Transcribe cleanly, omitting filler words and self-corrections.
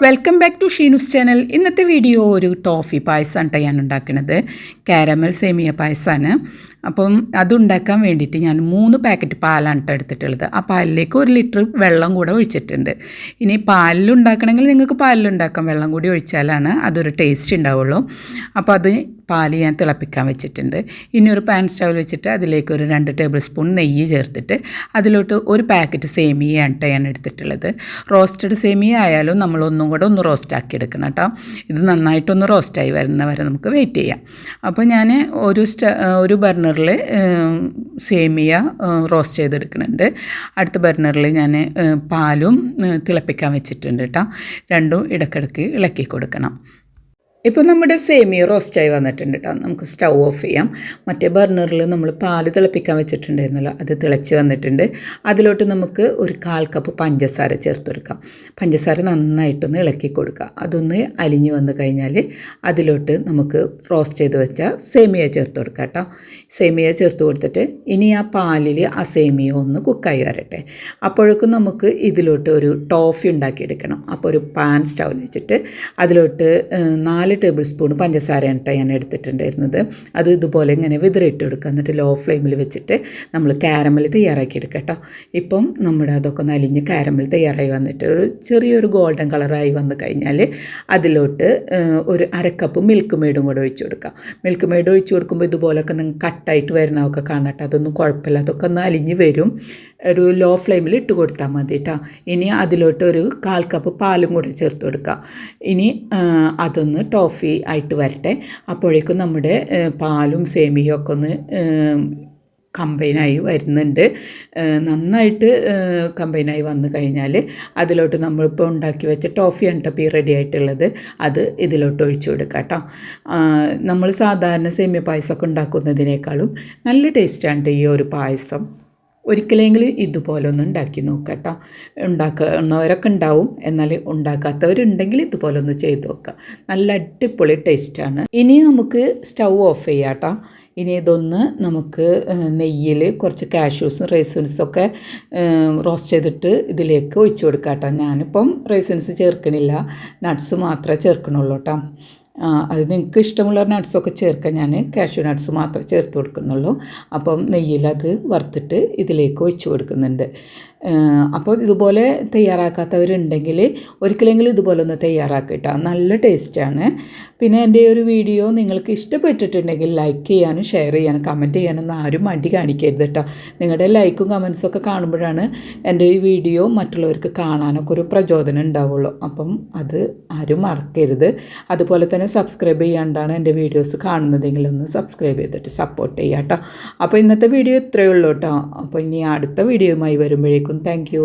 Welcome back to Sheenu's channel. ഇന്നത്തെ video ഒരു toffee പായസമാണ് ഞാൻ ഉണ്ടാക്കുന്നത്. കാരമൽ സേമിയ പായസമാണ്. അപ്പം അതുണ്ടാക്കാൻ വേണ്ടിയിട്ട് ഞാൻ 3 പാക്കറ്റ് പാലാണ് എടുത്തിട്ടുള്ളത്. ആ പാലിലേക്ക് 1 ലിറ്റർ വെള്ളം കൂടെ ഒഴിച്ചിട്ടുണ്ട്. ഇനി പാലിലുണ്ടാക്കണമെങ്കിൽ നിങ്ങൾക്ക് പാലിലുണ്ടാക്കാം, വെള്ളം കൂടി ഒഴിച്ചാലാണ് അതൊരു ടേസ്റ്റ് ഉണ്ടാവുള്ളൂ. അപ്പോൾ അത് പാൽ ഞാൻ തിളപ്പിക്കാൻ വെച്ചിട്ടുണ്ട്. ഇനി ഒരു പാൻ സ്റ്റൗവിൽ വെച്ചിട്ട് അതിലേക്ക് ഒരു 2 ടേബിൾ സ്പൂൺ നെയ്യ് ചേർത്തിട്ട് അതിലോട്ട് 1 പാക്കറ്റ് സേമിയയാണ് ഞാൻ എടുത്തിട്ടുള്ളത്. റോസ്റ്റഡ് സേമിയ ആയാലും നമ്മളൊന്നും കൂടെ ഒന്ന് റോസ്റ്റ് ആക്കി എടുക്കണം കേട്ടോ. ഇത് നന്നായിട്ടൊന്ന് റോസ്റ്റായി വരുന്ന വരെ നമുക്ക് വെയിറ്റ് ചെയ്യാം. അപ്പോൾ ഞാൻ ഒരു ബർണറിൽ സേമിയ റോസ്റ്റ് ചെയ്തെടുക്കുന്നുണ്ട്. അടുത്ത ബർണറിൽ ഞാൻ പാലും തിളപ്പിക്കാൻ വെച്ചിട്ടുണ്ട് കേട്ടോ. രണ്ടും ഇടയ്ക്കിടയ്ക്ക് ഇളക്കി കൊടുക്കണം. ഇപ്പോൾ നമ്മുടെ സേമിയ റോസ്റ്റായി വന്നിട്ടുണ്ട് കേട്ടോ. നമുക്ക് സ്റ്റൗ ഓഫ് ചെയ്യാം. മറ്റേ ബർണറിൽ നമ്മൾ പാല് തിളപ്പിക്കാൻ വെച്ചിട്ടുണ്ടായിരുന്നല്ലോ, അത് തിളച്ച് വന്നിട്ടുണ്ട്. അതിലോട്ട് നമുക്ക് ഒരു 1/4 കപ്പ് പഞ്ചസാര ചേർത്ത് കൊടുക്കാം. പഞ്ചസാര നന്നായിട്ടൊന്ന് ഇളക്കി കൊടുക്കുക. അതൊന്ന് അലിഞ്ഞ് വന്നു കഴിഞ്ഞാൽ അതിലോട്ട് നമുക്ക് റോസ്റ്റ് ചെയ്ത് വെച്ച സേമിയ ചേർത്ത് കൊടുക്കാം കേട്ടോ. സേമിയ ചേർത്ത് കൊടുത്തിട്ട് ഇനി ആ പാലിൽ ആ സേമിയ ഒന്ന് കുക്കായി വരട്ടെ. അപ്പോഴേക്കും നമുക്ക് ഇതിലോട്ട് ഒരു ടോഫി ഉണ്ടാക്കിയെടുക്കണം. അപ്പോൾ ഒരു പാൻ സ്റ്റൗവിൽ വെച്ചിട്ട് അതിലോട്ട് 4 ടേബിൾ സ്പൂൺ പഞ്ചസാരയാണ് ഞാൻ എടുത്തിട്ടുണ്ടായിരുന്നത്. അത് ഇതുപോലെ ഇങ്ങനെ വിതറിയിട്ട് കൊടുക്കുക. എന്നിട്ട് ലോ ഫ്ലെയിമിൽ വെച്ചിട്ട് നമ്മൾ കാരമൽ തയ്യാറാക്കി എടുക്കുക കേട്ടോ. ഇപ്പം നമ്മുടെ അതൊക്കെ നലിഞ്ഞ് കാരമൽ തയ്യാറായി വന്നിട്ട് ഒരു ചെറിയൊരു ഗോൾഡൻ കളറായി വന്നു കഴിഞ്ഞാൽ അതിലോട്ട് ഒരു 1/2 കപ്പ് മിൽക്ക് മെയ്ഡും കൂടെ ഒഴിച്ച് കൊടുക്കുക. മിൽക്ക് മെയ്ഡ് ഒഴിച്ച് കൊടുക്കുമ്പോൾ ഇതുപോലൊക്കെ നിങ്ങൾക്ക് കട്ടായിട്ട് വരുന്നതൊക്കെ കാണട്ടെ. അതൊന്നും കുഴപ്പമില്ല, അതൊക്കെ ഒന്ന് അലിഞ്ഞ് വരും. ഒരു ലോ ഫ്ലെയിമിൽ ഇട്ട് കൊടുത്താൽ മതി കേട്ടോ. ഇനി അതിലോട്ട് ഒരു 1/4 കപ്പ് പാലും കൂടെ ചേർത്ത് കൊടുക്കുക. ഇനി അതൊന്ന് ടോഫി ആയിട്ട് വരട്ടെ. അപ്പോഴേക്കും നമ്മുടെ പാലും സേമിയയും ഒക്കെ ഒന്ന് കമ്പൈനായി വരുന്നുണ്ട്. നന്നായിട്ട് കമ്പൈനായി വന്നു കഴിഞ്ഞാൽ അതിലോട്ട് നമ്മളിപ്പോൾ ഉണ്ടാക്കി വെച്ച ടോഫിയാണ് കേട്ടോ ഇപ്പോൾ റെഡി ആയിട്ടുള്ളത്. അത് ഇതിലോട്ട് ഒഴിച്ചു കൊടുക്കാം കേട്ടോ. നമ്മൾ സാധാരണ സേമിയ പായസമൊക്കെ ഉണ്ടാക്കുന്നതിനേക്കാളും നല്ല ടേസ്റ്റാണ് ഈ ഒരു പായസം. ഒരിക്കലെങ്കിലും ഇതുപോലെ ഒന്ന് ഉണ്ടാക്കി നോക്കാം കേട്ടോ. ഉണ്ടാക്കുന്നവരൊക്കെ ഉണ്ടാവും, എന്നാൽ ഉണ്ടാക്കാത്തവരുണ്ടെങ്കിൽ ഇതുപോലെ ഒന്ന് ചെയ്ത് നോക്കുക. നല്ല അടിപൊളി ടേസ്റ്റാണ്. ഇനി നമുക്ക് സ്റ്റൗ ഓഫ് ചെയ്യാം കേട്ടോ. ഇനി ഇതൊന്ന് നമുക്ക് നെയ്യിൽ കുറച്ച് കാഷ്യൂസും റൈസിൻസൊക്കെ റോസ്റ്റ് ചെയ്തിട്ട് ഇതിലേക്ക് ഒഴിച്ചു കൊടുക്കാം കേട്ടോ. ഞാനിപ്പം റൈസിൻസ് ചേർക്കണില്ല, നട്ട്സ് മാത്രമേ ചേർക്കണുള്ളൂ കേട്ടോ. അത് നിങ്ങൾക്ക് ഇഷ്ടമുള്ള നട്ട്സൊക്കെ ചേർക്കാൻ ഞാൻ കാഷ്യൂ നട്ട്സ് മാത്രമേ ചേർത്ത് കൊടുക്കുന്നുള്ളൂ. അപ്പം നെയ്യിലത് വറുത്തിട്ട് ഇതിലേക്ക് ഒഴിച്ചു കൊടുക്കുന്നുണ്ട്. അപ്പോൾ ഇതുപോലെ തയ്യാറാക്കാത്തവരുണ്ടെങ്കിൽ ഒരിക്കലെങ്കിലും ഇതുപോലെ ഒന്ന് തയ്യാറാക്കിട്ടോ. നല്ല ടേസ്റ്റാണ്. പിന്നെ എൻ്റെ ഒരു വീഡിയോ നിങ്ങൾക്ക് ഇഷ്ടപ്പെട്ടിട്ടുണ്ടെങ്കിൽ ലൈക്ക് ചെയ്യാനും ഷെയർ ചെയ്യാനും കമൻറ്റ് ചെയ്യാനൊന്നും ആരും മടി കാണിക്കരുത് കേട്ടോ. നിങ്ങളുടെ ലൈക്കും കമൻസൊക്കെ കാണുമ്പോഴാണ് എൻ്റെ ഈ വീഡിയോ മറ്റുള്ളവർക്ക് കാണാനൊക്കെ ഒരു പ്രചോദനം ഉണ്ടാവുള്ളൂ. അപ്പം അത് ആരും മറക്കരുത്. അതുപോലെ തന്നെ സബ്സ്ക്രൈബ് ചെയ്യാണ്ടാണ് എൻ്റെ വീഡിയോസ് കാണുന്നതെങ്കിൽ ഒന്ന് സബ്സ്ക്രൈബ് ചെയ്തിട്ട് സപ്പോർട്ട് ചെയ്യാം കേട്ടോ. അപ്പോൾ ഇന്നത്തെ വീഡിയോ ഇത്രയേ ഉള്ളൂ കേട്ടോ. അപ്പോൾ ഇനി അടുത്ത വീഡിയോയുമായി വരുമ്പോഴേക്കും താങ്ക് യു.